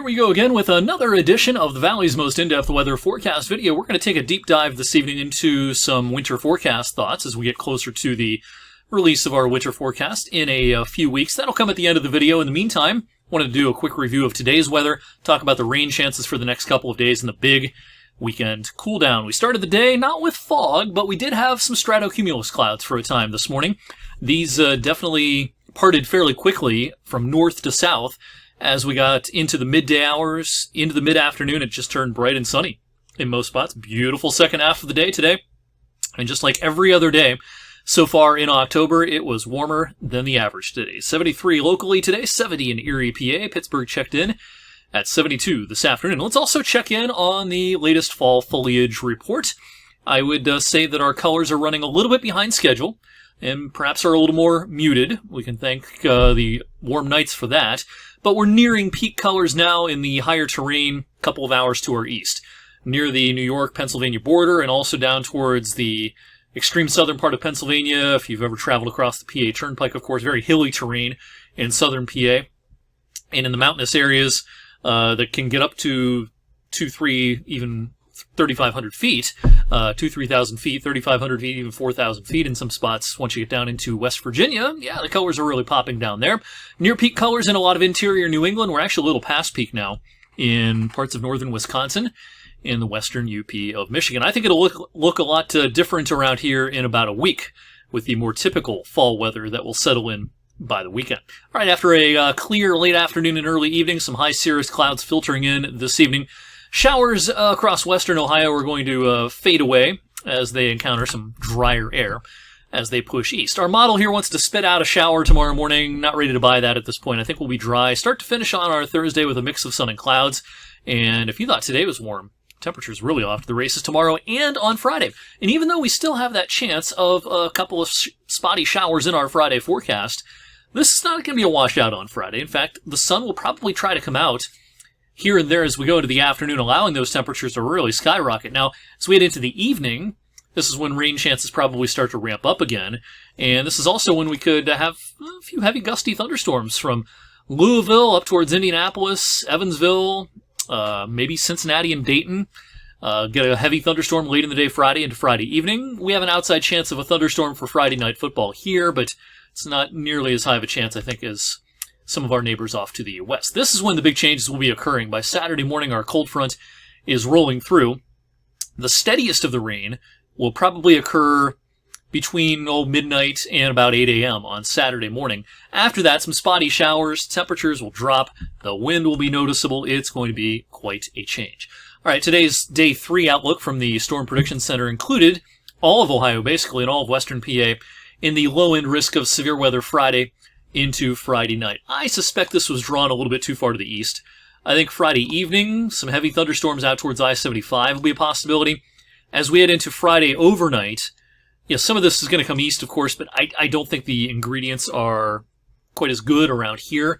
here we go again with another edition of the Valley's most in-depth weather forecast video. We're going to take a deep dive this evening into some winter forecast thoughts as we get closer to the release of our winter forecast in a few weeks. That'll come at the end of the video. In the meantime, I wanted to do a quick review of today's weather, talk about the rain chances for the next couple of days and the big weekend cool down. We started the day not with fog, but we did have some stratocumulus clouds for a time this morning. These definitely parted fairly quickly from north to south. As we got into the midday hours, into the mid-afternoon, it just turned bright and sunny in most spots. Beautiful second half of the day today. And just like every other day so far in October, it was warmer than the average today. 73 locally today, 70 in Erie, PA. Pittsburgh checked in at 72 this afternoon. Let's also check in on the latest fall foliage report. I would say that our colors are running a little bit behind schedule and perhaps are a little more muted. We can thank the warm nights for that. But we're nearing peak colors now in the higher terrain, a couple of hours to our east, near the New York-Pennsylvania border and also down towards the extreme southern part of Pennsylvania. If you've ever traveled across the PA Turnpike, of course, very hilly terrain in southern PA. And in the mountainous areas that can get up to 3, even 3,500 feet, 3,000 feet, 3,500 feet, even 4,000 feet in some spots. Once you get down into West Virginia, yeah, the colors are really popping down there. Near peak colors in a lot of interior New England. We're actually a little past peak now in parts of northern Wisconsin, in the western UP of Michigan. I think it'll look a lot different around here in about a week with the more typical fall weather that will settle in by the weekend. All right, after a clear late afternoon and early evening, some high cirrus clouds filtering in this evening. Showers across western Ohio are going to fade away as they encounter some drier air as they push east. Our model here wants to spit out a shower tomorrow morning. Not ready to buy that at this point. I think we'll be dry start to finish on our Thursday with a mix of sun and clouds. And if you thought today was warm, temperature's really off to the races tomorrow and on Friday. And even though we still have that chance of a couple of spotty showers in our Friday forecast, this is not going to be a washout on Friday. In fact, the sun will probably try to come out here and there as we go into the afternoon, allowing those temperatures to really skyrocket. Now, as we head into the evening, this is when rain chances probably start to ramp up again. And this is also when we could have a few heavy gusty thunderstorms from Louisville up towards Indianapolis, Evansville, maybe Cincinnati and Dayton. Get a heavy thunderstorm late in the day Friday into Friday evening. We have an outside chance of a thunderstorm for Friday night football here, but it's not nearly as high of a chance, I think, as some of our neighbors off to the west. This is when the big changes will be occurring. By Saturday morning, our cold front is rolling through. The steadiest of the rain will probably occur between midnight and about 8 a.m. on Saturday morning. After that, some spotty showers, temperatures will drop, the wind will be noticeable. It's going to be quite a change. All right, today's Day 3 outlook from the Storm Prediction Center included all of Ohio, basically, and all of western PA in the low-end risk of severe weather Friday into Friday night. I suspect this was drawn a little bit too far to the east. I think Friday evening, some heavy thunderstorms out towards I-75 will be a possibility. As we head into Friday overnight, some of this is going to come east, of course, but I don't think the ingredients are quite as good around here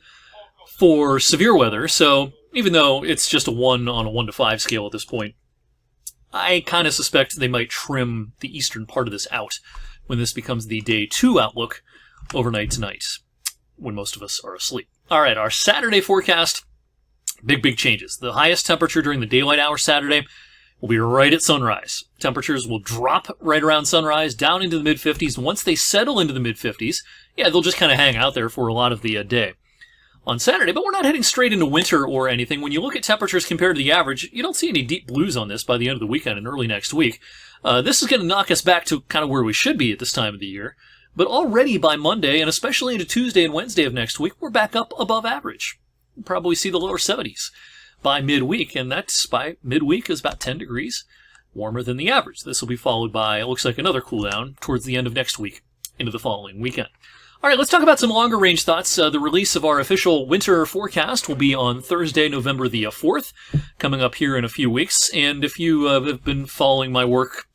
for severe weather. So even though it's just a 1 on a 1 to 5 scale at this point, I kind of suspect they might trim the eastern part of this out when this becomes the Day 2 outlook overnight tonight, when most of us are asleep. All right, our Saturday forecast, big changes. The highest temperature during the daylight hour Saturday will be right at sunrise. Temperatures will drop right around sunrise, down into the mid-50s. Once they settle into the mid-50s, they'll just kind of hang out there for a lot of the day on Saturday. But we're not heading straight into winter or anything. When you look at temperatures compared to the average, you don't see any deep blues on this by the end of the weekend and early next week. This is going to knock us back to kind of where we should be at this time of the year. But already by Monday, and especially into Tuesday and Wednesday of next week, we're back up above average. We'll probably see the lower 70s by midweek, and that's by midweek is about 10 degrees warmer than the average. This will be followed by, it looks like, another cool down towards the end of next week into the following weekend. All right, let's talk about some longer range thoughts. The release of our official winter forecast will be on Thursday, November the 4th, coming up here in a few weeks. And if you have been following my work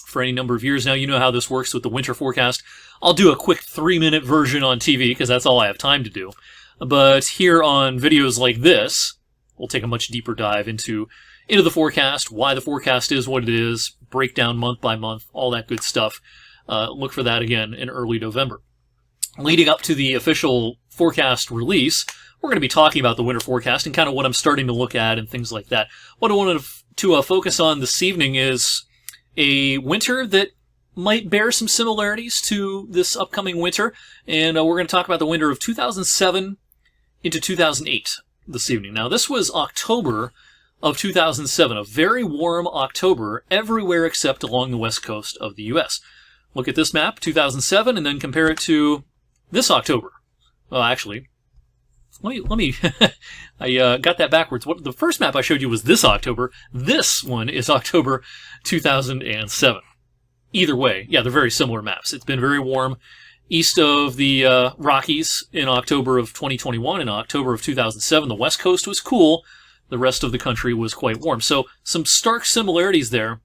for any number of years now, you know how this works with the winter forecast. I'll do a quick 3-minute version on TV because that's all I have time to do. But here on videos like this, we'll take a much deeper dive into the forecast, why the forecast is what it is, breakdown month by month, all that good stuff. Look for that again in early November. Leading up to the official forecast release, we're going to be talking about the winter forecast and kind of what I'm starting to look at and things like that. What I wanted to focus on this evening is a winter that might bear some similarities to this upcoming winter, and we're going to talk about the winter of 2007 into 2008 this evening. Now, this was October of 2007, a very warm October everywhere except along the west coast of the U.S. Look at this map, 2007, and then compare it to this October. Well, actually, let me I got that backwards. The first map I showed you was this October. This one is October 2007. Either way, yeah, they're very similar maps. It's been very warm east of the Rockies in October of 2021. In October of 2007, the west coast was cool. The rest of the country was quite warm. So some stark similarities there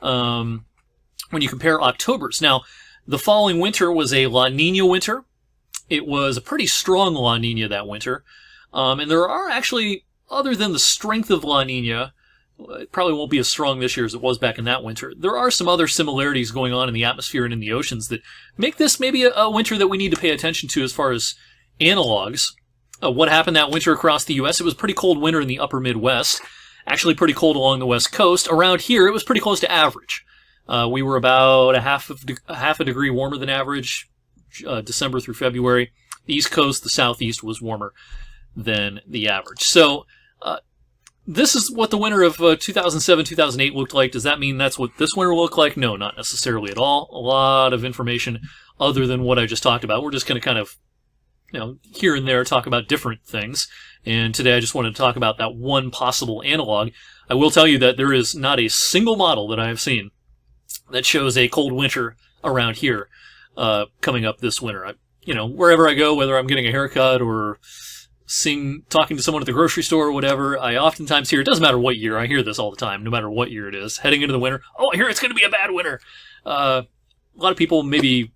when you compare Octobers. Now, the following winter was a La Nina winter. It was a pretty strong La Nina that winter. And there are actually, other than the strength of La Nina, it probably won't be as strong this year as it was back in that winter. There are some other similarities going on in the atmosphere and in the oceans that make this maybe a winter that we need to pay attention to as far as analogs. What happened that winter across the U.S.? It was a pretty cold winter in the upper Midwest. Actually pretty cold along the West Coast. Around here, it was pretty close to average. We were about a half a degree warmer than average, December through February. The East Coast, the Southeast was warmer than the average. So, this is what the winter of 2007-2008 looked like. Does that mean that's what this winter will look like? No, not necessarily at all. A lot of information other than what I just talked about. We're just going to kind of, here and there talk about different things. And today I just wanted to talk about that one possible analog. I will tell you that there is not a single model that I have seen that shows a cold winter around here coming up this winter. Wherever I go, whether I'm getting a haircut or talking to someone at the grocery store or whatever, I oftentimes hear, it doesn't matter what year, I hear this all the time, no matter what year it is, heading into the winter, I hear it's going to be a bad winter. A lot of people maybe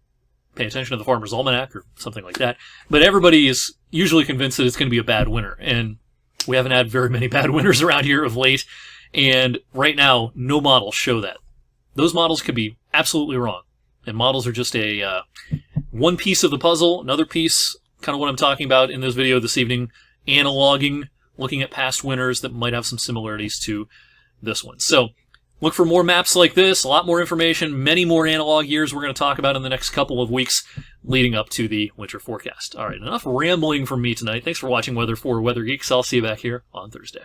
pay attention to the Farmer's Almanac or something like that, but everybody is usually convinced that it's going to be a bad winter, and we haven't had very many bad winters around here of late, and right now, no models show that. Those models could be absolutely wrong, and models are just a one piece of the puzzle, another piece, kind of what I'm talking about in this video this evening, analoging, looking at past winters that might have some similarities to this one. So look for more maps like this, a lot more information, many more analog years we're going to talk about in the next couple of weeks leading up to the winter forecast. All right, enough rambling from me tonight. Thanks for watching Weather for Weather Geeks. I'll see you back here on Thursday.